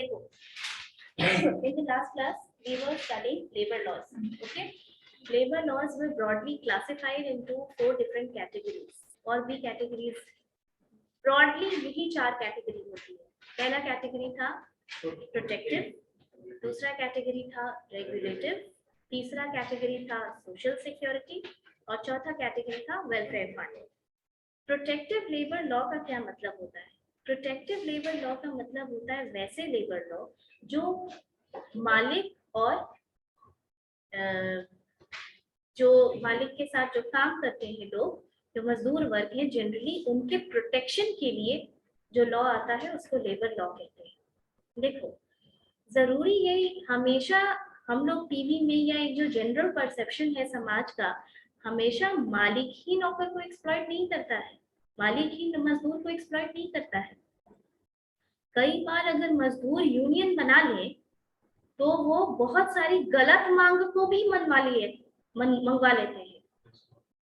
देखो, in the last class we were studying labor laws. Okay, labor laws were broadly classified into 4 different categories. और भी categories broadly यही 4 category होती है. पहला category था protective, दूसरा category था regulative, तीसरा category था social security और चौथा category था welfare fund. Protective labour law का क्या मतलब होता है? प्रोटेक्टिव लेबर लॉ का मतलब होता है वैसे लेबर लॉ जो मालिक और जो मालिक के साथ जो काम करते हैं लोग, जो मजदूर वर्ग हैं, जनरली उनके प्रोटेक्शन के लिए जो लॉ आता है उसको लेबर लॉ कहते हैं. देखो, जरूरी यही हमेशा हम लोग टीवी में या एक जो जनरल परसेप्शन है समाज का, हमेशा मालिक ही नौकर को एक्सप्लॉइट नहीं करता है, मालिक ही मजदूर को एक्सप्लॉइट नहीं करता है. कई बार अगर मजदूर यूनियन बना ले तो वो बहुत सारी गलत मांग को भी मंगवा लेते हैं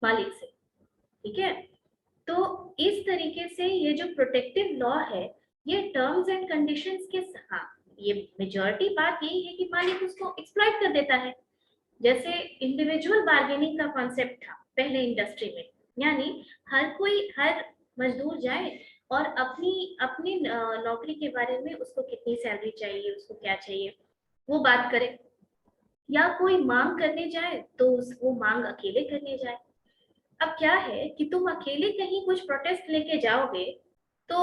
मालिक से. ठीक है, तो इस तरीके से ये जो प्रोटेक्टिव लॉ है, ये टर्म्स एंड कंडीशंस के साथ, ये मेजॉरिटी बात यही है कि मालिक उसको एक्सप्लॉइट कर देता है. जैसे इंडिविजुअल बार्गेनिंग का कॉन्सेप्ट था पहले इंडस्ट्री में, यानी हर मजदूर जाए और अपनी नौकरी के बारे में उसको कितनी सैलरी चाहिए, उसको क्या चाहिए वो बात करे, या कोई मांग करने जाए तो वो मांग अकेले करने जाए. अब क्या है कि तुम अकेले कहीं कुछ प्रोटेस्ट लेके जाओगे तो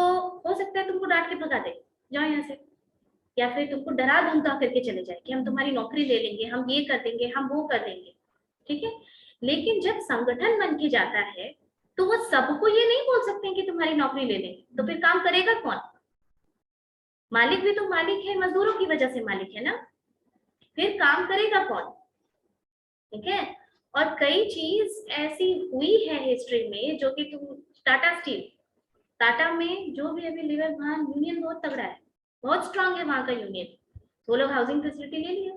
हो सकता है तुमको डांट के भगा दे, जाओ यहाँ से, या फिर तुमको डरा धमका करके चले जाए कि हम तुम्हारी नौकरी ले लेंगे, हम ये कर देंगे, हम वो कर देंगे. ठीक है, लेकिन जब संगठन बन के जाता है तो वो सबको ये नहीं बोल सकते हैं कि तुम्हारी नौकरी ले लेंगे. तो फिर काम करेगा कौन? मालिक भी तो मालिक है, मजदूरों की वजह से मालिक है ना, फिर काम करेगा कौन? ठीक है, और कई चीज ऐसी हुई है हिस्ट्री में जो कि तुम टाटा स्टील, टाटा में जो भी अभी लीवर, वहां यूनियन बहुत तगड़ा है, बहुत स्ट्रांग है वहां का यूनियन. वो लोग हाउसिंग फैसिलिटी ले लिया.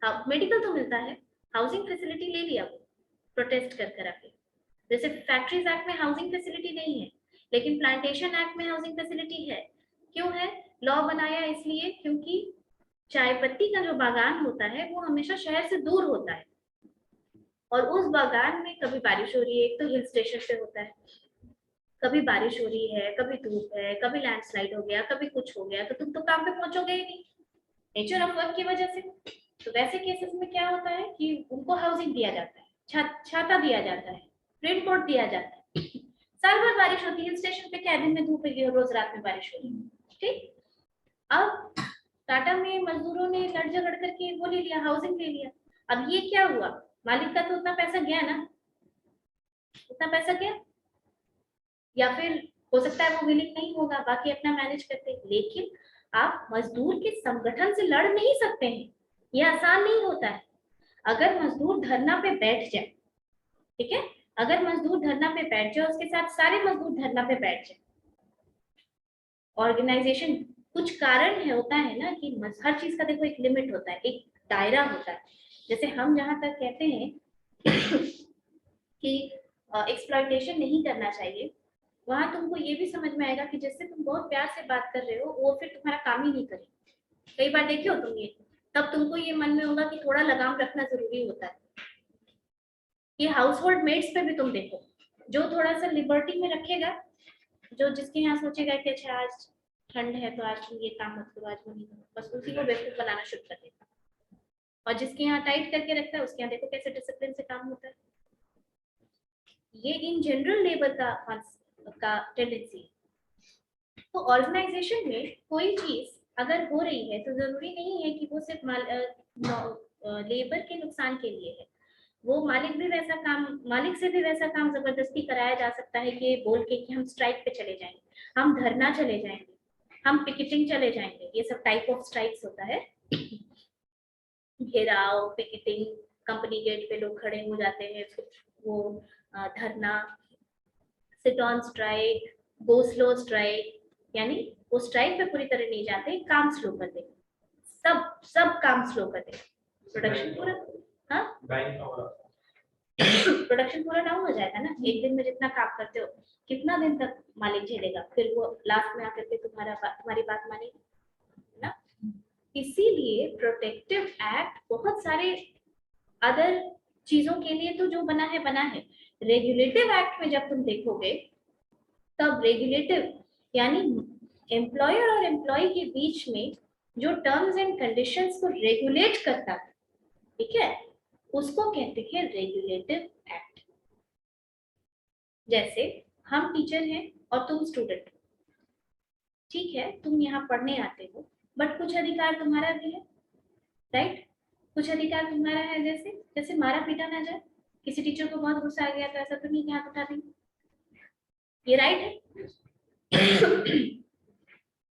हाँ, मेडिकल तो मिलता है, हाउसिंग फैसिलिटी ले लिया वो प्रोटेस्ट कर कर आके. जैसे फैक्ट्रीज एक्ट में हाउसिंग फैसिलिटी नहीं है, लेकिन प्लांटेशन एक्ट में हाउसिंग फैसिलिटी है. क्यों है? लॉ बनाया इसलिए क्योंकि चाय पत्ती का जो बागान होता है वो हमेशा शहर से दूर होता है, और उस बागान में कभी बारिश हो रही है, एक तो हिल स्टेशन पे होता है, कभी बारिश हो रही है, कभी धूप है, कभी लैंडस्लाइड हो गया, कभी कुछ हो गया, तो तुम तो काम पे पहुंचोगे ही नहीं, नेचर ऑफ वर्क की वजह से. तो वैसे केसेस में क्या होता है कि उनको हाउसिंग दिया जाता है, छाता दिया जाता है, रेन कोट दिया जाता है. साल भर बारिश होती है, हिल स्टेशन पे कैबिन में धूप है और रोज रात में बारिश हो रही है. ठीक, अब टाटा में मजदूरों ने लड़ झगड़ करके वो ले लिया, हाउसिंग ले लिया. अब ये क्या हुआ? मालिक का तो उतना पैसा गया ना, उतना पैसा गया, या फिर हो सकता है वो विलिंग नहीं होगा, बाकी अपना मैनेज करते. लेकिन आप मजदूर के संगठन से लड़ नहीं सकते हैं, ये आसान नहीं होता है. अगर मजदूर धरना पे बैठ जाए, ठीक है, अगर मजदूर धरना पे बैठ जाए, उसके साथ सारे मजदूर धरना पे बैठ जाए, ऑर्गेनाइजेशन, कुछ कारण है, होता है ना कि हर चीज का देखो एक लिमिट होता है, एक दायरा होता है. जैसे हम जहां तक कहते हैं कि एक्सप्लॉइटेशन नहीं करना चाहिए, वहां तुमको ये भी समझ में आएगा कि जिससे तुम बहुत प्यार से बात कर रहे हो वो फिर तुम्हारा काम ही नहीं करे. कई बार देखे हो तुम ये, तब तुमको ये मन में होगा कि थोड़ा लगाम रखना जरूरी होता है. ये हाउस होल्ड मेट्स पे भी तुम देखो, जो थोड़ा सा लिबर्टी में रखेगा, जो जिसके यहाँ सोचेगा कि अच्छा आज ठंड है तो आज तुम ये काम मत करो, आज वो नहीं करो, बस उसी को बेवकूफ बनाना शुरू कर देगा. और जिसके यहाँ टाइट करके रखता है उसके यहाँ देखो कैसे डिसिप्लिन से काम होता है. ये इन जनरल लेबर का टेंडेंसी है. तो ऑर्गेनाइजेशन में कोई चीज अगर हो रही है तो जरूरी नहीं है कि वो सिर्फ लेबर के नुकसान के लिए है. वो मालिक से भी वैसा काम जबरदस्ती कराया जा सकता है कि बोल के कि हम स्ट्राइक पे चले जाएंगे, हम धरना चले जाएंगे, हम पिकेटिंग चले जाएंगे. ये सब टाइप ऑफ स्ट्राइक्स होता है. घेराव, पिकेटिंग, कंपनी गेट पे लोग खड़े हो जाते हैं, वो धरना, sit on strike, go slow strike, यानी वो स्ट्राइक पे पूरी तरह नहीं जाते, काम स्लो कर देंगे, सब काम स्लो कर देंगे, प्रोडक्शन पूरा. हाँ, प्रोडक्शन पूरा डाउन हो जाएगा ना, एक दिन में जितना काम करते हो कितना दिन तक मालिक झेलेगा, फिर वो लास्ट में आकर के तुम्हारी बात मानेगा ना। इसीलिए प्रोटेक्टिव एक्ट बहुत सारे अदर चीजों के लिए तो जो बना है। रेगुलेटिव एक्ट में जब तुम देखोगे तब रेगुलेटिव यानी एम्प्लॉयर और एम्प्लॉय के बीच में जो टर्म्स एंड कंडीशंस को रेगुलेट करता है, ठीक है, उसको कहते हैं रेगुलेटिव एक्ट। जैसे हम टीचर हैं और तुम स्टूडेंट, ठीक है, तुम यहाँ पढ़ने आते हो, बट कुछ अधिकार तुम्हारा भी है, राइट? कुछ अधिकार तुम्हारा है, जैसे जैसे मारा पीटा ना जाए, किसी टीचर को बहुत गुस्सा आ गया तो ऐसा तो नहीं कि हाथ उठा देंगे, ये राइट है।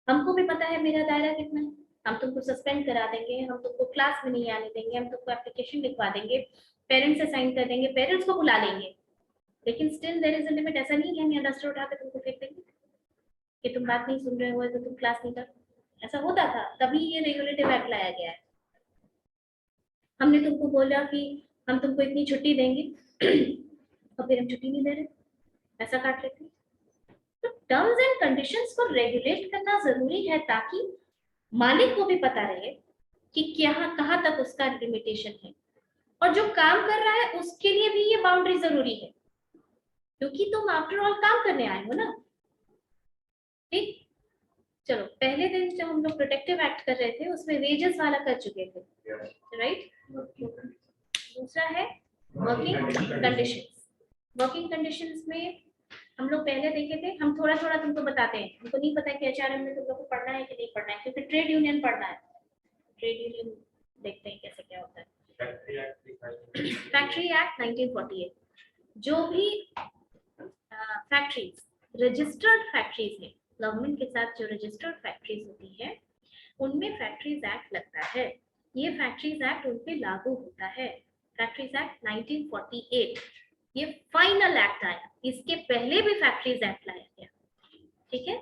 हमको भी पता है मेरा दायरा कितना है, हम तुमको सस्पेंड करा देंगे, हम तुमको क्लास में नहीं आने देंगे, हम तुमको एप्लीकेशन लिखवा देंगे, पेरेंट्स से साइन कर देंगे, पेरेंट्स को बुला लेंगे, लेकिन still there is a limit. ऐसा नहीं है हम यहाँ डस्टर उठा के तुमको फेंक देंगे कि तुम बात नहीं सुन रहे हो तो तुम क्लास नहीं कर। ऐसा होता था, तभी ये रेगुलेटिव एक्ट लाया गया है। हमने तुमको बोला कि हम तुमको इतनी छुट्टी देंगे और फिर हम छुट्टी नहीं दे रहे, ऐसा काट लेते। तो टर्म्स एंड कंडीशंस को रेगुलेट करना जरूरी है ताकि मालिक को भी पता रहे कि क्या कहाँ तक उसका लिमिटेशन है, और जो काम कर रहा है उसके लिए भी ये बाउंड्री जरूरी है, क्योंकि तुम आफ्टर ऑल काम करने आए हो ना। ठीक, चलो पहले दिन जब हम लोग प्रोटेक्टिव एक्ट कर रहे थे उसमें वेजेस वाला कर चुके थे, राइट? दूसरा है वर्किंग कंडीशंस। वर्किंग कंडीशंस में हम लोग पहले देखे थे, हम थोड़ा थोड़ा तुमको बताते हैं, हमको नहीं पता कि एचआरएम में तुम लोग को पढ़ना है कि नहीं पढ़ना है, क्योंकि ट्रेड यूनियन पढ़ना है। ट्रेड यूनियन देखते हैं कैसे क्या होता है। फैक्ट्री एक्ट 1948, जो भी फैक्ट्रीज रजिस्टर्ड फैक्ट्रीज है, गवर्नमेंट के साथ जो रजिस्टर्ड फैक्ट्रीज होती है उनमें फैक्ट्रीज एक्ट लगता है। ये फैक्ट्रीज एक्ट उन पे लागू होता है। फैक्ट्रीज एक्ट 1948 ये फाइनल एक्ट आया, इसके पहले भी फैक्ट्रीज एक्ट लाया गया, ठीक है।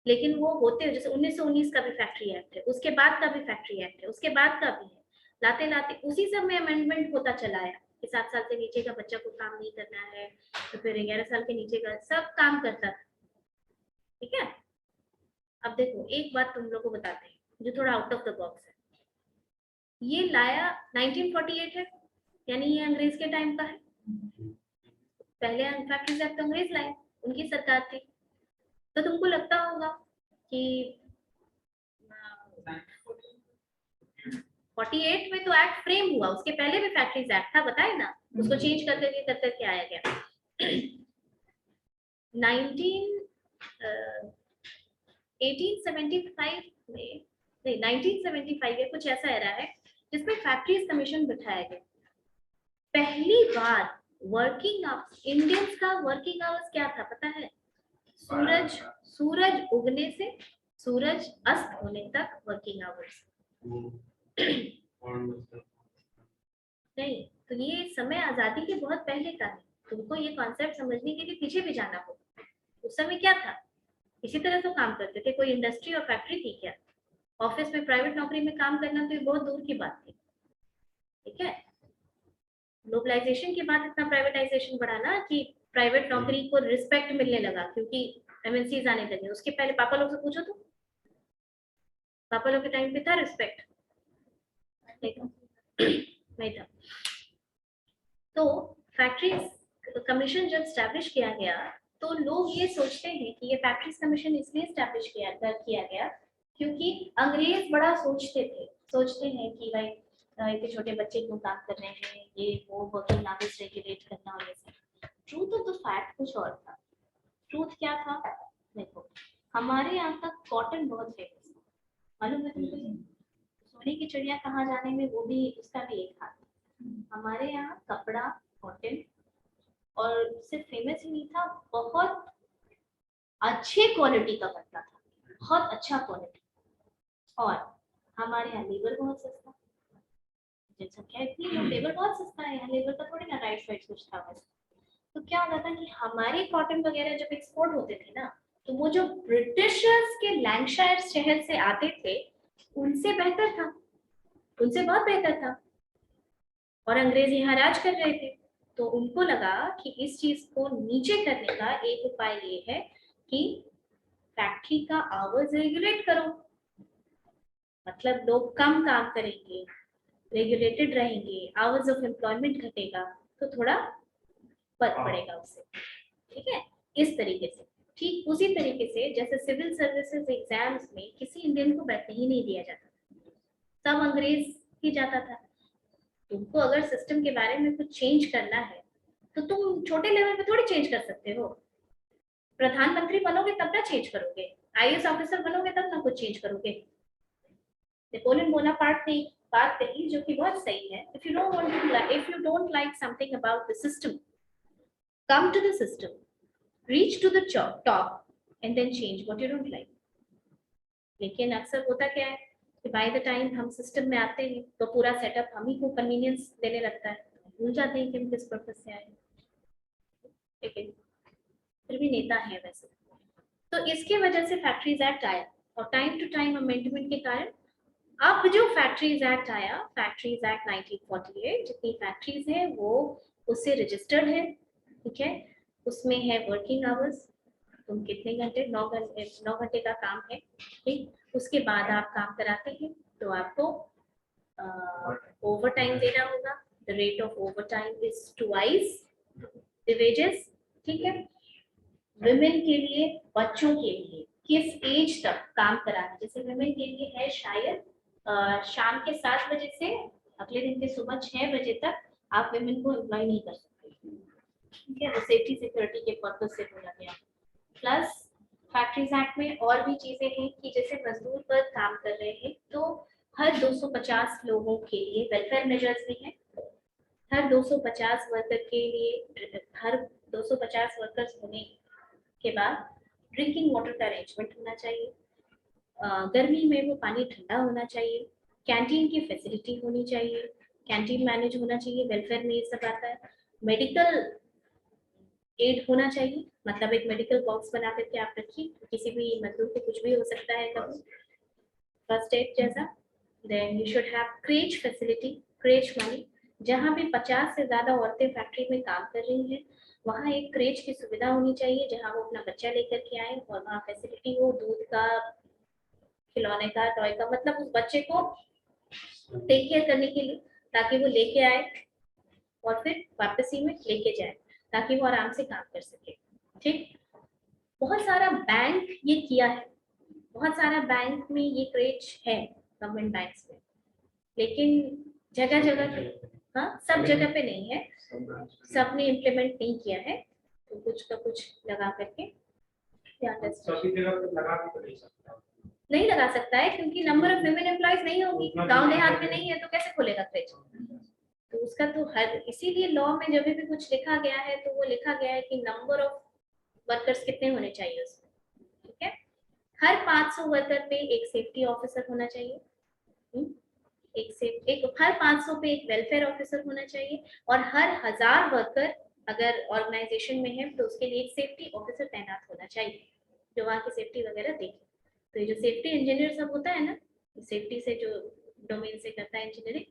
लेकिन वो होते हैं, जैसे 1919 का भी फैक्ट्री एक्ट है, उसके बाद का भी फैक्ट्री एक्ट है, उसके बाद का भी है, लाते लाते उसी सब में अमेंडमेंट होता चला आया कि 7 साल से नीचे का बच्चा को काम नहीं करना है, तो फिर 11 साल के नीचे का सब काम करता था, ठीक है। अब देखो एक बात तुम लोग को बताते हैं जो थोड़ा आउट ऑफ द बॉक्स है। ये लाया 1948 है, यानी ये अंग्रेज के टाइम का है। पहले फैक्ट्रीज एक्ट अंग्रेज लाए, उनकी सरकार थी, तो तुमको लगता होगा कि 48 में तो एक्ट फ्रेम हुआ, उसके पहले भी फैक्ट्रीज एक्ट था, बताए ना, उसको चेंज कर करके आया गया। 1875 में, नहीं 1975 में कुछ ऐसा एरा है जिसमें फैक्ट्रीज कमीशन बिठाया गया। पहली बार वर्किंग आवर्स, इंडियंस का वर्किंग आवर्स क्या था पता है? सूरज उगने से सूरज अस्त होने तक वर्किंग आवर्स। नहीं, तो ये समय आजादी के बहुत पहले का है, तुमको ये कॉन्सेप्ट समझने के लिए पीछे भी जाना होगा। उस समय क्या था, इसी तरह तो काम करते थे, कोई इंडस्ट्री और फैक्ट्री थी क्या? ऑफिस में प्राइवेट नौकरी में काम करना तो ये बहुत दूर की बात थी, ठीक है। ग्लोबलाइजेशन के बाद इतना प्राइवेटाइजेशन बढ़ा ना कि प्राइवेट नौकरी को रिस्पेक्ट मिलने लगा, क्योंकि एमएनसीज आने लगे। उसके पहले पापा लोग से पूछो तो पापा लोग के टाइम पे था रिस्पेक्ट? नहीं था। तो फैक्ट्रीज कमीशन जब स्टैब्लिश किया गया तो लोग ये सोचते हैं कि ये फैक्ट्रीज कमीशन इसलिए स्टैब्लिश किया गया क्योंकि अंग्रेज बड़ा सोचते हैं कि भाई इतने छोटे बच्चे क्यों काम कर रहे हैं, ये वो वर्किंग आवर्स रेगुलेट करना और ये सब। ट्रूथ ऑफ द फैक्ट कुछ और था। ट्रूथ क्या था? देखो, हमारे यहाँ का कॉटन बहुत फेमस है, मालूम है तुमको? सोने की चिड़िया कहाँ जाने में वो भी, उसका भी एक हाथ। हमारे यहाँ कपड़ा कॉटन, और सिर्फ फेमस ही नहीं था, बहुत अच्छे क्वालिटी का बनता था, बहुत अच्छा क्वालिटी। और हमारे यहाँ लेबर बहुत सस्ता, जनसंख्या इतनी है, लेबर बहुत सस्ता है यहाँ, लेबर का थोड़ी ना राइट साइड कुछ था बस। तो क्या होता था कि हमारे कॉटन वगैरह जब एक्सपोर्ट होते थे ना, तो वो जो ब्रिटिशर्स के लैंकशायर शहर से आते थे उनसे बेहतर था, उनसे बहुत बेहतर था। और अंग्रेज यहाँ राज कर रहे थे। तो उनको लगा कि इस चीज को नीचे करने का एक उपाय ये है कि फैक्ट्री का आवर्स रेगुलेट करो, मतलब लोग कम काम करेंगे, रेगुलेटेड रहेंगे, आवर्स ऑफ एम्प्लॉयमेंट घटेगा, तो थोड़ा फर्क पड़ेगा उससे। ठीक है, इस तरीके से। ठीक उसी तरीके से जैसे सिविल सर्विसेज एग्जाम्स में किसी इंडियन को बैठने ही नहीं दिया जाता, सब अंग्रेज ही जाता था। तुमको अगर सिस्टम के बारे में कुछ चेंज करना है तो तुम छोटे लेवल पे थोड़ी चेंज कर सकते हो। प्रधानमंत्री बनोगे तब ना चेंज करोगे, आईएएस ऑफिसर बनोगे तब ना कुछ चेंज करोगे। नेपोलियन बोनापार्ट ने एक बात कही जो कि बहुत सही है, if you don't like something about the system, come to the system, reach to the top and then change what you don't like. लेकिन अक्सर होता क्या है कि बाय द टाइम हम सिस्टम में आते हैं तो पूरा सेटअप हम ही को कन्वीनियंस देने लगता है, भूल जाते हैं कि हम किस पर्पज से आए। लेकिन फिर भी नेता है वैसे। तो इसके वजह से फैक्ट्रीज एक्ट आया और टाइम टू टाइम अमेंडमेंट के कारण अब जो फैक्ट्रीज एक्ट आया, फैक्ट्रीज एक्ट 1948, जितनी फैक्ट्रीज है वो उससे रजिस्टर्ड है। ठीक है, उसमें है वर्किंग आवर्स, तुम कितने घंटे, 9 घंटे का काम है। ठीक, उसके बाद आप काम कराते हैं तो आपको ओवर टाइम देना होगा। The rate of over time is twice the wages. ठीक है, विमेन के लिए, बच्चों के लिए किस एज तक काम कराना, जैसे विमेन के लिए है शायद शाम के 7 बजे से अगले दिन के सुबह 6 बजे तक आप विमेन को एम्प्लॉय नहीं कर सकते। ठीक है, वो सेफ्टी सिक्योरिटी के पर्पज से बोला गया। प्लस फैक्ट्रीज एक्ट में और भी चीजें हैं कि जैसे मजदूर पर काम कर रहे हैं तो हर 250 लोगों के लिए वेलफेयर मेजर्स भी हैं। हर 250 वर्कर के लिए, हर 250 वर्कर्स होने के बाद ड्रिंकिंग वाटर का अरेंजमेंट होना चाहिए। गर्मी में वो पानी ठंडा होना चाहिए। कैंटीन की फैसिलिटी होनी चाहिए, कैंटीन मैनेज होना चाहिए, वेलफेयर में ये सब आता है। मेडिकल एड होना चाहिए, मतलब एक मेडिकल बॉक्स बना करके आप रखिए, किसी भी मजदूर को कुछ भी हो सकता है कभी, फर्स्ट एड जैसा। Then you should have creche facility, creche money, जहाँ भी 50 से ज्यादा औरतें फैक्ट्री में काम कर रही हैं वहाँ एक क्रेच की सुविधा होनी चाहिए जहाँ वो अपना बच्चा लेकर के आए और वहाँ फैसिलिटी हो दूध का, खिलौने का, टॉय का, मतलब उस बच्चे को टेक केयर करने के लिए, ताकि वो लेके आए और फिर वापसी में लेके जाए ताकि वो आराम से काम कर सके। ठीक, बहुत सारा बैंक ये किया है, बहुत सारा बैंक में ये क्रेच है गवर्नमेंट बैंक्स में, लेकिन जगह जगह पे, हाँ सब जगह पे नहीं है, सबने इम्प्लीमेंट नहीं किया है, तो कुछ का कुछ लगा करके नहीं लगा सकता है क्योंकि नंबर ऑफ विमेन एम्प्लॉयज नहीं होगी, गांव देहात में नहीं है तो कैसे खोलेगा क्रेच। तो उसका तो हर, इसीलिए लॉ में जब भी कुछ लिखा गया है तो वो लिखा गया है कि नंबर ऑफ वर्कर्स कितने होने चाहिए उसमें। ठीक है, हर 500 वर्कर पे एक सेफ्टी ऑफिसर होना चाहिए, हर 500 पे एक वेलफेयर ऑफिसर होना चाहिए, और हर 1000 वर्कर अगर ऑर्गेनाइजेशन में है तो उसके लिए एक सेफ्टी ऑफिसर तैनात होना चाहिए जो वहाँ की सेफ्टी वगैरह देखे। तो ये जो सेफ्टी इंजीनियर सब होता है ना, सेफ्टी से जो डोमेन से करता है इंजीनियरिंग,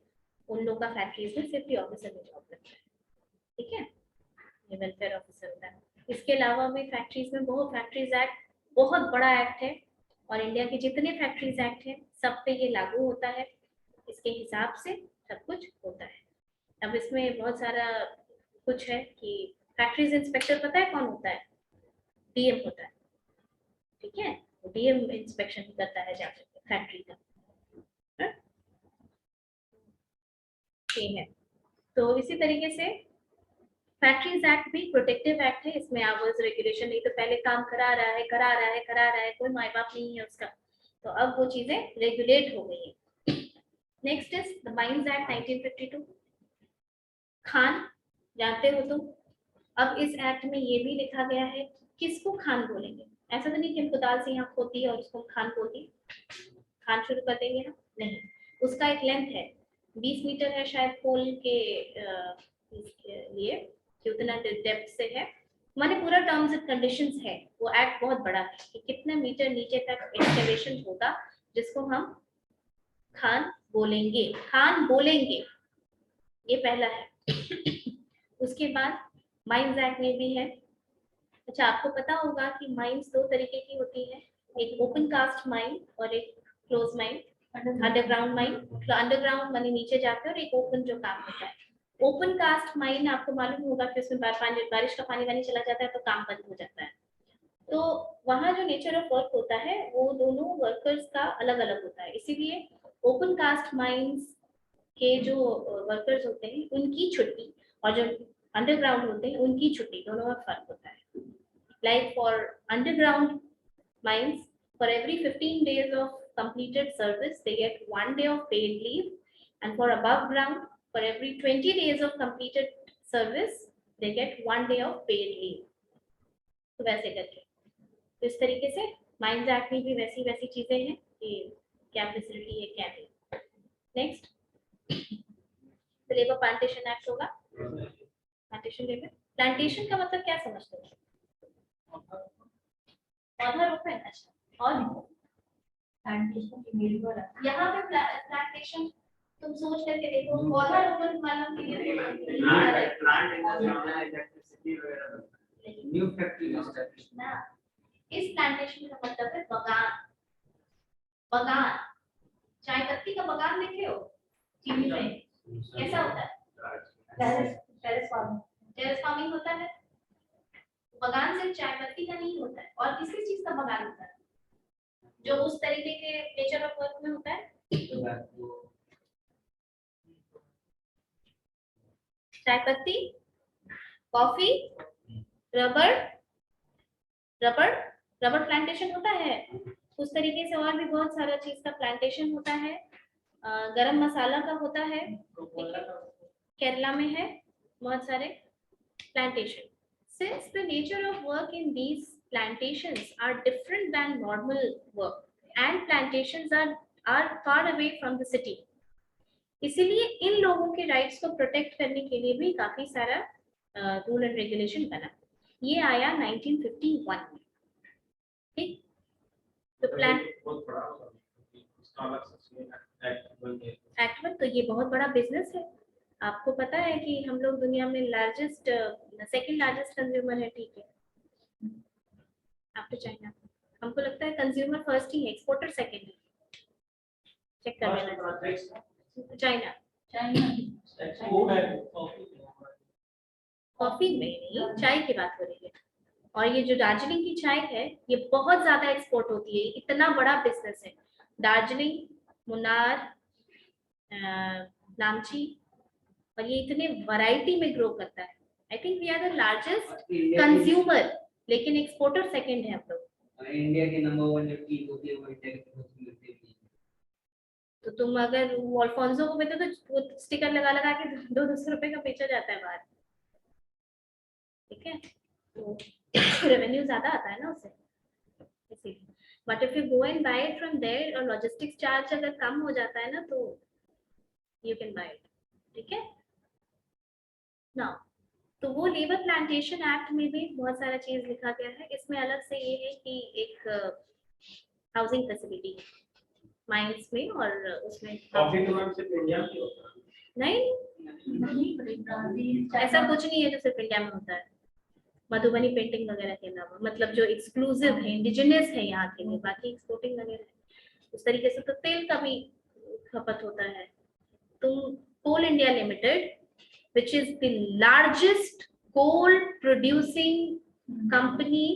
उन लोग का फैक्ट्रीज में सेफ्टी ऑफिसर में जॉब लगता है। ठीक है, ये वेलफेयर ऑफिसर होता है। इसके अलावा भी फैक्ट्रीज में बहुत, फैक्ट्रीज एक्ट बहुत बड़ा एक्ट है और इंडिया के जितने फैक्ट्रीज एक्ट हैं सब पे ये लागू होता है, इसके हिसाब से सब कुछ होता है। अब इसमें बहुत सारा कुछ है कि फैक्ट्रीज इंस्पेक्टर पता है कौन होता है, डीएम होता है। ठीक है, डीएम इंस्पेक्शन करता है जाकर फैक्ट्री का। ठीक है, तो इसी तरीके से फैक्ट्रीज एक्ट भी प्रोटेक्टिव एक्ट है, इसमें आवर्स रेगुलेशन नहीं तो पहले काम करा रहा है करा रहा है करा रहा है, कोई माई बाप नहीं है उसका, तो अब वो चीजें रेगुलेट हो गई है। Next is the mines act 1952, Khan जानते हो तुम। अब इस एक्ट में ये भी लिखा गया है किसको खान बोलेंगे, ऐसा तो नहीं कि हमको दाल से यहाँ खोती है और उसको खान बोलती, खान शुरू कर देंगे ना, नहीं, उसका एक लेंथ है, 20 मीटर है शायद पोल के लिए कि उतना डेप्थ से है, माने पूरा टर्म्स एंड कंडीशंस है, वो एक्ट बहुत बड़ा है कि कितने मीटर नीचे तक एक्सकेवेशन होगा जिसको हम खान बोलेंगे, खान बोलेंगे, ये पहला है। उसके बाद माइंस एक्ट में भी है। अच्छा, आपको पता होगा कि माइंस दो तरीके की होती है, एक ओपन कास्ट माइन और एक close mine, underground mine. Underground माने नीचे जाते हैं, और एक ओपन जो काम होता है। ओपन कास्ट माइन आपको मालूम होगा कि उसमें बारिश का पानी वानी चला जाता है तो काम बंद हो जाता है। तो वहाँ जो नेचर ऑफ वर्क होता है वो दोनों वर्कर्स का अलग अलग होता है, इसीलिए ओपन कास्ट माइंस के जो वर्कर्स होते हैं उनकी छुट्टी और जो अंडरग्राउंड होते हैं उनकी छुट्टी, दोनों में फर्क होता है। Like for underground mines, for every 15 days of completed service, they get 1 day of paid leave, and for above ground, for every 20 days of completed service, they get 1 day of paid leave. तो वैसे करके, तो इस तरीके से mines act में भी वैसी वैसी चीजें हैं कि क्या फैसिलिटी है क्या नहीं। नेक्स्ट, लेबर प्लांटेशन एक्ट होगा। प्लांटेशन लेबर, प्लांटेशन का मतलब क्या समझते हैं? पौधा रोपण। अच्छा, और प्लांटेशन की लेबर, यहाँ पे प्लांटेशन तुम सोच करके देखो, पौधा रोपण वालों के लिए न्यू फैक्ट्री ना, इस प्लांटेशन का मतलब है बगान। बगान, चाय पत्ती का बगान देखे हो टीवी में, कैसा होता है? टेरेस फार्मिंग होता है। बगान सिर्फ चाय पत्ती का नहीं होता है, और किसी चीज का बगान होता है जो उस तरीके के नेचर ऑफ वर्क में होता है। चाय पत्ती, coffee, rubber, rubber rubber plantation होता है। उस तरीके से और भी बहुत सारा चीज का प्लांटेशन होता है। गरम मसाला का होता है, केरला में है बहुत सारे plantation. Since the nature of work in these plantations are different than normal work, and plantations are far away from the city, इसीलिए इन लोगों के राइट्स को प्रोटेक्ट करने के लिए भी काफी सारा रूल एंड रेगुलेशन बना। ये आया 1951 में। ठीक, तो प्लान एक्ट, तो ये बहुत बड़ा बिजनेस है। आपको पता है कि हम लोग दुनिया में लार्जेस्ट, सेकंड लार्जेस्ट कंज्यूमर है, ठीक है, आफ्टर चाइना। हमको लगता है कंज्यूमर फर्स्ट ही है, एक्सपोर्टर सेकंड है। चेक कर लेना। चाइना, कॉफी में नहीं, चाय की बात हो रही है। और ये जो दार्जिलिंग की चाय है ये बहुत ज्यादा एक्सपोर्ट होती है, इतना बड़ा बिजनेस है। दार्जिलिंग, मुन्नार, नामची, और ये इतने वैरायटी में ग्रो करता है। I think we are the largest consumer, लेकिन एक्सपोर्टर सेकंड है हम लोग। इंडिया के नंबर 1 जो टी होती है वो इंडिया की होती है। तो तुम अगर अल्फोंसो को बेचो तो स्टिकर लगा लगा के 200 रुपए का बेचा जाता है बाहर, ठीक है, तो रेवेन्यू ज्यादा आता है ना उससे, इसीलिए। But if you go and buy it from there, और लॉजिस्टिक्स चार्ज अगर कम हो जाता है ना तो यू कैन बाय इट, ठीक है ना। तो वो लेबर प्लांटेशन एक्ट में भी बहुत सारा चीज लिखा गया है। इसमें अलग से ये है कि एक हाउसिंग फैसिलिटी माइंस में, और उसमें कॉफी तो मैम सिर्फ इंडिया में होता है? नहीं, ऐसा कुछ नहीं है जो सिर्फ इंडिया में होता है। मधुबनी पेंटिंग वगैरह के अलावा, मतलब जो एक्सक्लूसिव है, इंडिजिनियस है यहाँ के लिए, बाकी एक्सपोर्टिंग वगैरह उस तरीके से। तो तेल का भी खपत होता है। तुम coal India limited, which is the largest coal producing company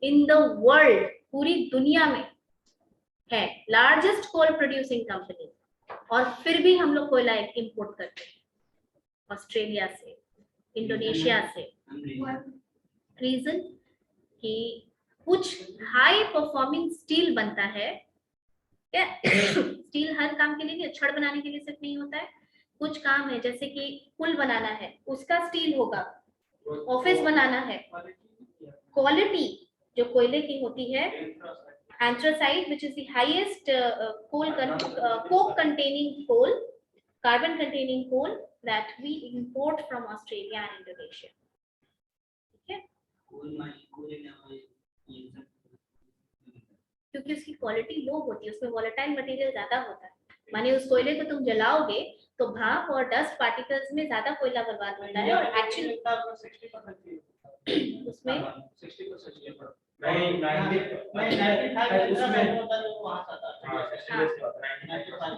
in the world, पूरी दुनिया में है लार्जेस्ट कोल प्रोड्यूसिंग कंपनी, और फिर भी हम लोग कोयला इंपोर्ट करते हैं ऑस्ट्रेलिया से, इंडोनेशिया से। रीजन कि कुछ हाई परफॉर्मिंग स्टील बनता है, स्टील हर काम के लिए नहीं, छड़ बनाने के लिए सिर्फ नहीं होता है, कुछ काम है जैसे कि पुल बनाना है उसका स्टील होगा, ऑफिस बनाना है, क्वालिटी जो कोयले की होती है, anthracite which is the highest coke containing coal, carbon containing coal that we import from Australia and Indonesia, ठीक है, क्योंकि उसकी क्वालिटी लो होती है, उसमें वोलेटाइल मटेरियल ज्यादा होता है, माने उस कोयले को तुम जलाओगे तो भाप और डस्ट पार्टिकल्स में ज्यादा कोयला बर्बाद होता है और एक्चुअली उसमें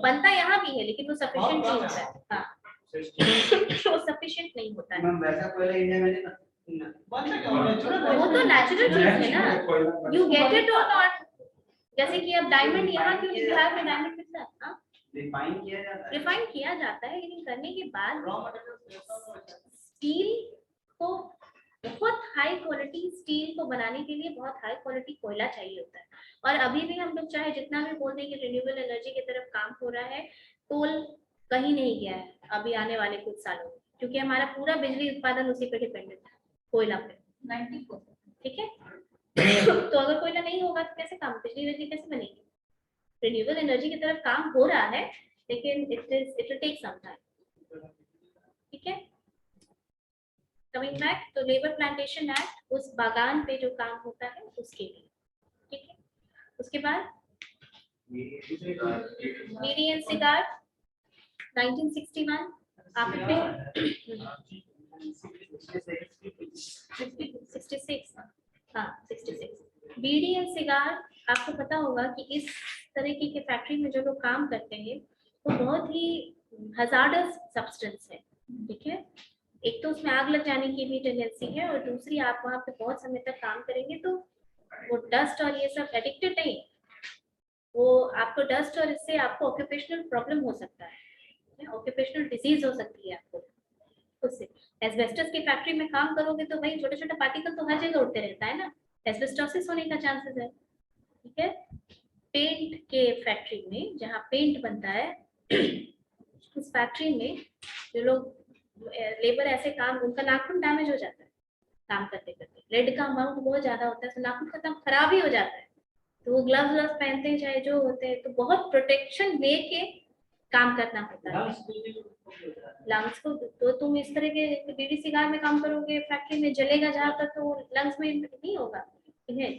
बनता यहाँ भी है लेकिन वो सफिशिएंट नहीं होता है। हाँ वो सफिशिएंट नहीं होता है। वैसा कोयला इंडिया में नहीं वो तो नेचुरल चीज है ना, यू गेट इट और नॉट। जैसे कि अब डायमंड यहाँ क्यों नहीं, बिहार में डायमंड मिलता है? हाँ रिफाइन किया जाता है लेकिन करने के बाद स्टील को बहुत हाई क्वालिटी स्टील को बनाने के लिए बहुत हाई क्वालिटी कोयला चाहिए होता है। और अभी भी हम लोग चाहे जितना भी बोल दें कि रिन्यूएबल एनर्जी की तरफ काम हो रहा है, कोल कहीं नहीं गया है अभी आने वाले कुछ सालों में, क्योंकि हमारा पूरा बिजली उत्पादन उसी पे डिपेंडेंट है, कोयला पे 90%। ठीक है तो अगर कोयला नहीं होगा तो कैसे काम, बिजली कैसे बनेगी? रिन्यूएबल एनर्जी की तरफ काम हो रहा है लेकिन it will take some time. ठीक है कमिंग बैक, तो लेबर प्लांटेशन एक्ट उस बागान पे जो काम होता है उसके लिए। ठीक है उसके बाद बीड़ी एंड सिगार 1961 आप 66 हाँ 66 बीड़ी एंड सिगार। आपको पता होगा कि इस तरीके के फैक्ट्री में जो लोग काम करते हैं वो बहुत ही हजार्डस सब्सटेंस है। ठीक है एक तो उसमें आग लग जाने की भी टेंडेंसी है और दूसरी आप वहां पे बहुत समय तक काम करेंगे तो वो डस्ट और ये सब एडिक्टेड नहीं, वो आपको डस्ट और इससे आपको ऑक्यूपेशनल प्रॉब्लम हो सकता है, ऑक्यूपेशनल डिजीज हो सकती है आपको उससे। एस्बेस्टस की फैक्ट्री में काम करोगे तो वही छोटे छोटे पार्टिकल तो हर जगह उड़ते रहता है ना, एस्बेस्टोसिस होने का चांसेस है। ठीक है पेंट के फैक्ट्री में जहाँ पेंट बनता है उस फैक्ट्री में जो लोग लेबर ऐसे काम, उनका नाखून डैमेज हो जाता है काम करते करते, रेड का अमाउंट बहुत ज्यादा होता है तो नाखून खत्म खराब ही हो जाता है, तो वो ग्लव्स पहनते हैं चाहे जो होते हैं, तो बहुत प्रोटेक्शन लेके काम करना होता है लंग्स को। तो तुम इस तरह के बीड़ी सिगार में काम करोगे फैक्ट्री में जलेगा जहाँ तक तो लंग्स में नहीं होगा। ठीक है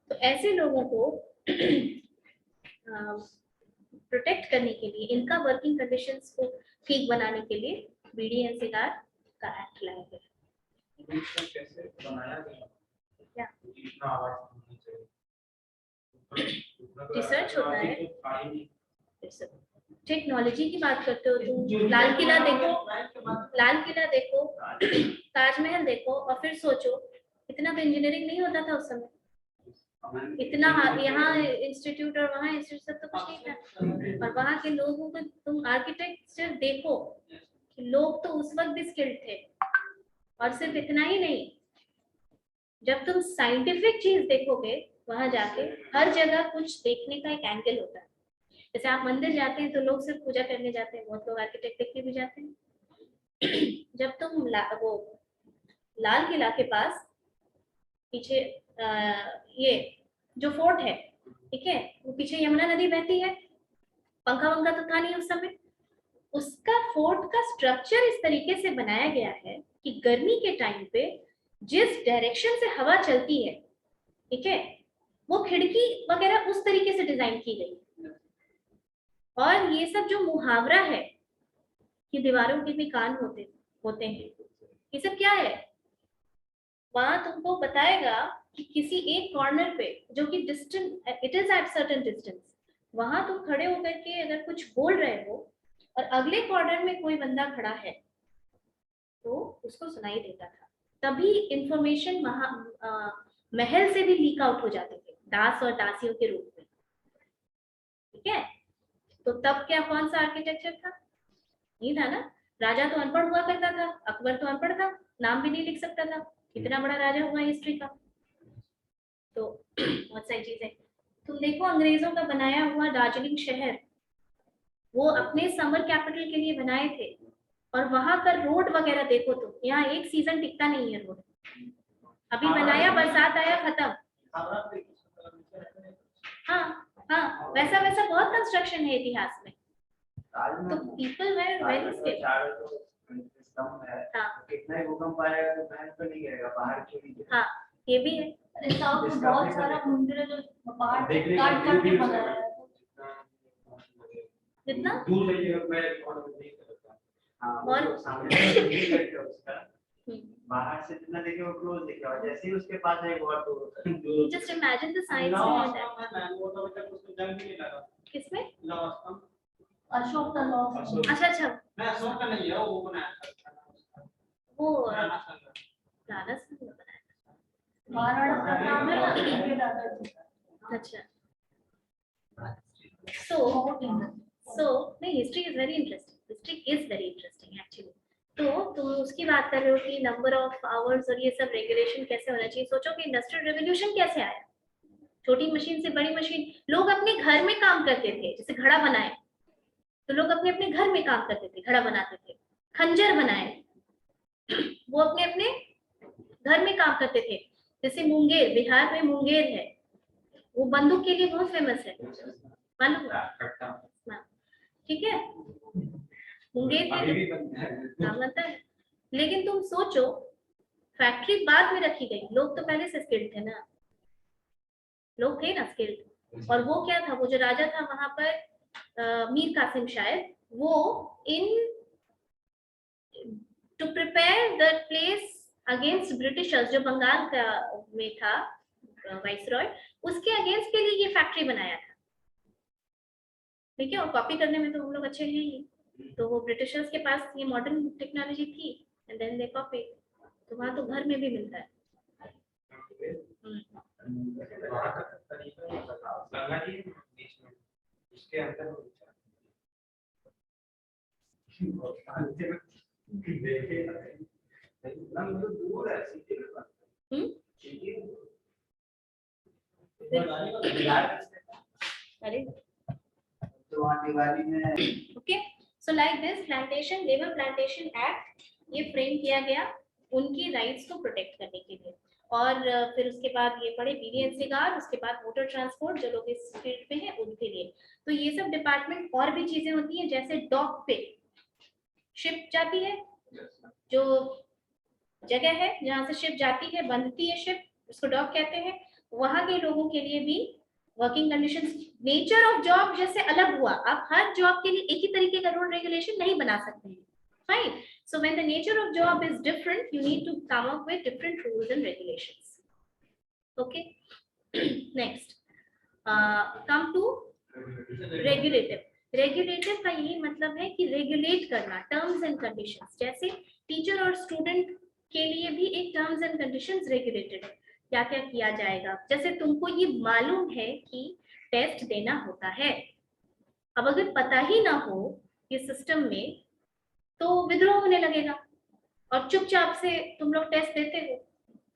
तो ऐसे लोगों को प्रोटेक्ट करने के लिए, इनका वर्किंग कंडीशंस को ठीक बनाने के लिए बीड़ी एंड सिगार का एक्ट लाया गया। कैसे बनाया गया? क्या इतना आवाज होनी चाहिए, रिसर्च होता है, टेक्नोलॉजी की बात करते हो तुम, लाल किला देखो, लाल किला देखो, ताजमहल देखो और फिर सोचो इतना तो इंजीनियरिंग नहीं होता था उस समय, इतना यहाँ इंस्टीट्यूट और वहाँ इंस्टीट्यूट सब तो कुछ नहीं था। और वहाँ के लोगों को तुम आर्किटेक्चर देखो कि लोग तो उस वक्त भी स्किल्ड थे। और सिर्फ इतना ही नहीं, जब तुम साइंटिफिक चीज देखोगे वहां जाके हर जगह कुछ देखने का एक एंगल होता है। जैसे आप मंदिर जाते हैं तो लोग सिर्फ पूजा करने जाते हैं, बहुत लोग आर्किटेक्ट देखने भी जाते हैं। जब तुम वो लाल किला के पास पीछे ये जो फोर्ट है, ठीक है, वो पीछे यमुना नदी बहती है, पंखा वंखा तो था नहीं उस समय, उसका फोर्ट का स्ट्रक्चर इस तरीके से बनाया गया है कि गर्मी के टाइम पे जिस डायरेक्शन से हवा चलती है, ठीक है, वो खिड़की वगैरह उस तरीके से डिजाइन की गई। और ये सब जो मुहावरा है कि दीवारों के भी कान होते हैं, ये सब क्या है? वहां तुमको बताएगा कि किसी एक कॉर्नर पे जो कि distance, it is at certain distance, वहां तुम खड़े होकर के अगर कुछ बोल रहे हो और अगले कॉर्नर में कोई बंदा खड़ा है तो उसको सुनाई देता था। तभी इंफॉर्मेशन महल से भी लीक आउट हो जाते थे दास और दासियों के रूप में। ठीक है तो तब क्या कौन सा आर्किटेक्चर था? नहीं था ना, राजा तो अनपढ़ हुआ करता था, अकबर तो अनपढ़ था, नाम भी नहीं लिख सकता था, कितना बड़ा राजा हुआ हिस्ट्री का। तो बहुत सारी चीजें तुम देखो, अंग्रेजों का बनाया हुआ दार्जिलिंग शहर वो अपने समर कैपिटल के लिए बनाए थे, और वहां का रोड वगैरह देखो तुम, यहाँ एक सीजन टिकता नहीं है रोड, अभी बनाया बरसात आया खत्म। हाँ हाँ वैसा वैसा बहुत कंस्ट्रक्शन है इतिहास में, तो पीपल वेर वेरी स्किल्ड। हाँ कितना ही भूकंप आएगा तो महल तो नहीं गिरेगा, पहाड़ क्यों नहीं गिरेगा? हाँ ये भी है, बहुत सारा मंदिर है जो पहाड़ काट काट के बनाया है। जितना दूर रहिएगा मैं रिकॉर्ड नहीं करता। हाँ और- और सामने से नहीं करते उसका हम्म, बाहर से जितना देखे वो क्लोज दिखे और जैसे ही उसके पास एक बहुत दूर दूर just imagine the science law behind that. आसपास है मैम, वो तो अभी तक उसको जंग भी नहीं लगा। किसमें? लॉ आसपास अशोक का लॉ अशोक। अच्छा अच्छा, मैं अशोक का नहीं है, वो बनाया था वो पुराना संघ। गाना सुन बनाया। महाराणा प्रताप है उनके दादाजी। अच्छा, so नहीं, history is very interesting, history is very interesting actually. तो तुम उसकी बात कर रहे हो कि नंबर ऑफ आवर्स और ये सब रेगुलेशन कैसे होना चाहिए। सोचो कि इंडस्ट्रियल रेवोल्यूशन कैसे आया, छोटी मशीन से बड़ी मशीन। लोग अपने घर में काम करते थे, जैसे घड़ा बनाए तो लोग अपने अपने घर में काम करते थे, घड़ा बनाते थे। खंजर बनाए, वो अपने अपने घर में काम करते थे। जैसे मुंगेर, बिहार में मुंगेर है, वो बंदूक के लिए बहुत फेमस है, मालूम है? ठीक है, मुंगेर के अभी भी बनता है। हाँ, बनता है। लेकिन तुम सोचो, फैक्ट्री बाद में रखी गई, लोग तो पहले से स्किल्ड थे ना, लोग थे ना स्किल्ड। और वो क्या था, वो जो राजा था वहां पर मीर कासिम शायद, वो in to prepare the place against britishers, जो बंगाल का में था वाइसरॉय, उसके अगेंस्ट के लिए ये फैक्ट्री बनाया था। ठीक है, और कॉपी करने में तो हम लोग अच्छे हैं ही, तो वो ब्रिटिशर्स के पास ये मॉडर्न टेक्नोलॉजी थी एंड देन दे कॉपी। तो वहां तो घर में भी मिलता है। उसके अंदर दूर है सिटी में। अरे तो वहाँ दिवाली में okay, so like this plantation, labour plantation act ये फ्रेम किया गया उनकी राइट्स को प्रोटेक्ट करने के लिए। और फिर उसके बाद ये पढ़े बीडी एंड सिगार, उसके बाद मोटर ट्रांसपोर्ट, जो लोग इस फील्ड पे हैं उनके लिए। तो ये सब डिपार्टमेंट और भी चीजें होती हैं, जैसे डॉक पे शिप जाती है, जो जगह है जहाँ से शिप जाती है, बंधती है शिप, उसको डॉक कहते हैं। वहां के लोगों के लिए भी working conditions, nature of job जैसे अलग हुआ। आप हर जॉब के लिए एक ही तरीके का रूल रेगुलेशन नहीं बना सकते हैं, fine. So when the nature of job is different, you need to come up with different rules and regulations. Okay. Next, come to regulative. Regulative का यही मतलब है कि रेगुलेट करना, टर्म्स एंड कंडीशंस। जैसे टीचर और स्टूडेंट के लिए भी एक टर्म्स एंड कंडीशंस रेगुलेटेड है, क्या क्या किया जाएगा। जैसे तुमको ये मालूम है कि टेस्ट देना होता है, अब अगर पता ही ना हो ये सिस्टम में तो विद्रोह होने लगेगा। और चुपचाप से तुम लोग टेस्ट देते हो,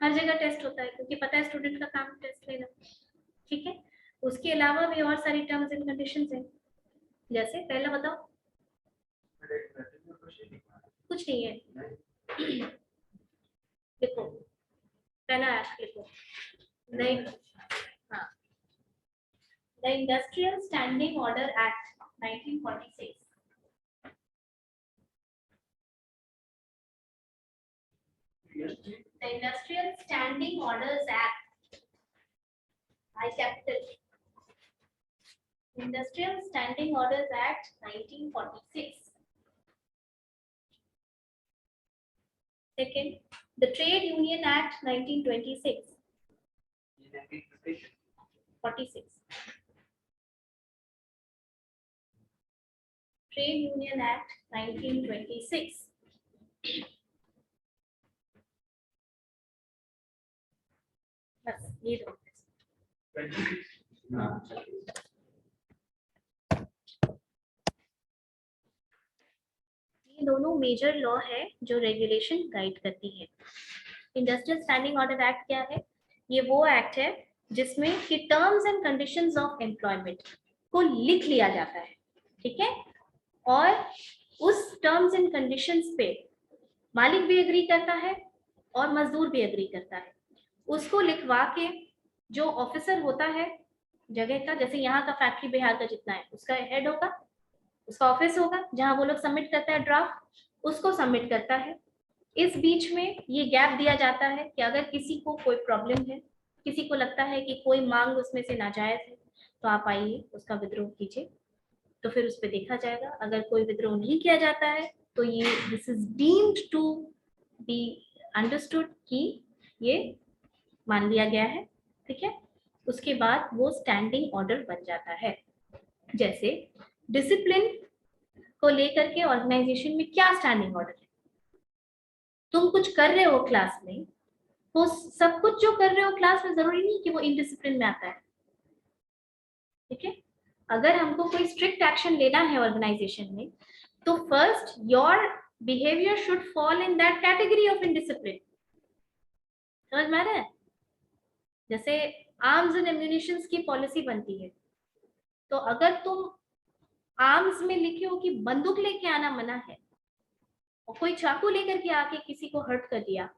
हर जगह टेस्ट होता है क्योंकि पता है स्टूडेंट का काम टेस्ट लेना। ठीक है, उसके अलावा भी और सारी टर्म्स एंड कंडीशंस हैं। जैसे पहला बताओ, कुछ नहीं है, देखो पहला एक्ट लिखो, नहीं, हाँ, the industrial standing order act 1946। The Industrial Standing Orders Act, I capital. Industrial Standing Orders Act 1946. Second, the Trade Union Act 1926. 46. Trade Union Act 1926. बस ये दो। ये दोनों मेजर लॉ है जो रेगुलेशन गाइड करती है। इंडस्ट्रियल स्टैंडिंग ऑर्डर एक्ट क्या है? ये वो एक्ट है जिसमें कि terms and conditions of employment को लिख लिया जाता है, ठीक है, और उस टर्म्स एंड कंडीशंस पे मालिक भी एग्री करता है और मजदूर भी एग्री करता है। उसको लिखवा के जो ऑफिसर होता है जगह का, जैसे यहाँ का फैक्ट्री बिहार का जितना है उसका हेड होगा, उसका ऑफिस होगा जहाँ वो लोग सबमिट करता है ड्राफ्ट, उसको सबमिट करता है। इस बीच में ये गैप दिया जाता है कि अगर किसी को कोई प्रॉब्लम है, किसी को लगता है कि कोई मांग उसमें से नाजायज है, तो आप आइए उसका विद्रोह कीजिए। तो फिर उस पर देखा जाएगा। अगर कोई विद्रोह नहीं किया जाता है तो ये this is deemed to be understood कि ये मान लिया गया है, ठीक है। उसके बाद वो स्टैंडिंग ऑर्डर बन जाता है। जैसे डिसिप्लिन को लेकर के ऑर्गेनाइजेशन में क्या स्टैंडिंग ऑर्डर है? तुम कुछ कर रहे हो क्लास में, वो सब कुछ जो कर रहे हो क्लास में जरूरी नहीं कि वो इनडिसिप्लिन में आता है, ठीक है। अगर हमको कोई स्ट्रिक्ट एक्शन लेना है ऑर्गेनाइजेशन में, तो first your behaviour should fall in that category of indiscipline. समझ में आ रहा है? जैसे आर्म्स एंड एम्यूनिशंस की पॉलिसी बनती है, तो अगर तुम आर्म्स में लिखे हो कि बंदूक लेके आना मना है और कोई चाकू लेकर के आके किसी को हर्ट कर दिया,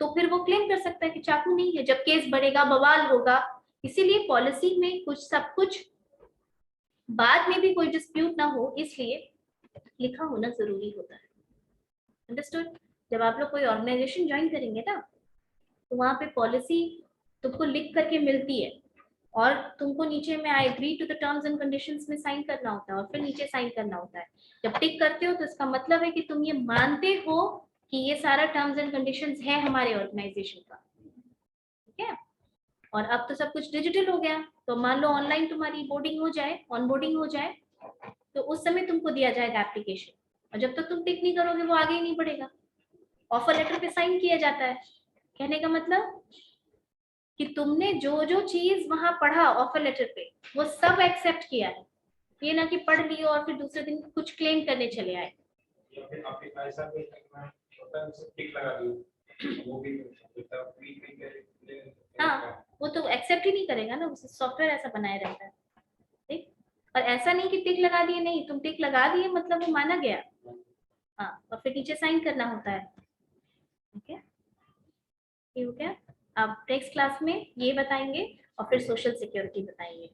तो फिर वो क्लेम कर सकता है कि चाकू नहीं है। जब केस बढ़ेगा, बवाल होगा। इसीलिए पॉलिसी में कुछ सब कुछ बाद में भी कोई डिस्प्यूट ना हो, इसलिए लिखा होना जरूरी होता है। अंडरस्टूड? जब आप लोग कोई ऑर्गेनाइजेशन ज्वाइन करेंगे ना, तो वहां पे पॉलिसी तुमको लिख करके मिलती है और तुमको नीचे में I agree to the terms and conditions में साइन करना होता है और फिर नीचे साइन करना होता है। जब टिक करते हो तो इसका मतलब है कि तुम ये मानते हो कि ये सारा टर्म्स एंड कंडीशंस है हमारे ऑर्गेनाइजेशन का, ठीक है। और अब तो सब कुछ डिजिटल हो गया, तो मान लो ऑनलाइन तुम्हारी बोर्डिंग हो जाए, ऑनबोर्डिंग हो जाए, तो उस समय तुमको दिया जाएगा एप्लीकेशन, और जब तक तुम टिक नहीं करोगे वो आगे ही नहीं बढ़ेगा। ऑफर लेटर पे साइन किया जाता है। कहने का मतलब कि तुमने जो जो चीज वहां पढ़ा ऑफर लेटर पे, वो सब एक्सेप्ट किया है। ये ना कि पढ़ लियो और फिर दूसरे दिन कुछ क्लेम करने चले आए। या फिर आप ऐसा भी करना होता है, उसे टिक लगा दियो, वो भी हाँ, वो तो एक्सेप्ट ही नहीं करेगा ना, उसे सॉफ्टवेयर ऐसा बनाया रहता है, ठीक। और ऐसा नहीं कि टिक लगा दिए, नहीं, तुम टिक लगा दिए मतलब वो माना गया। हाँ, और फिर नीचे साइन करना होता है, ठीक है। ये हो गया। अब नेक्स्ट क्लास में ये बताएंगे और फिर सोशल सिक्योरिटी बताएंगे।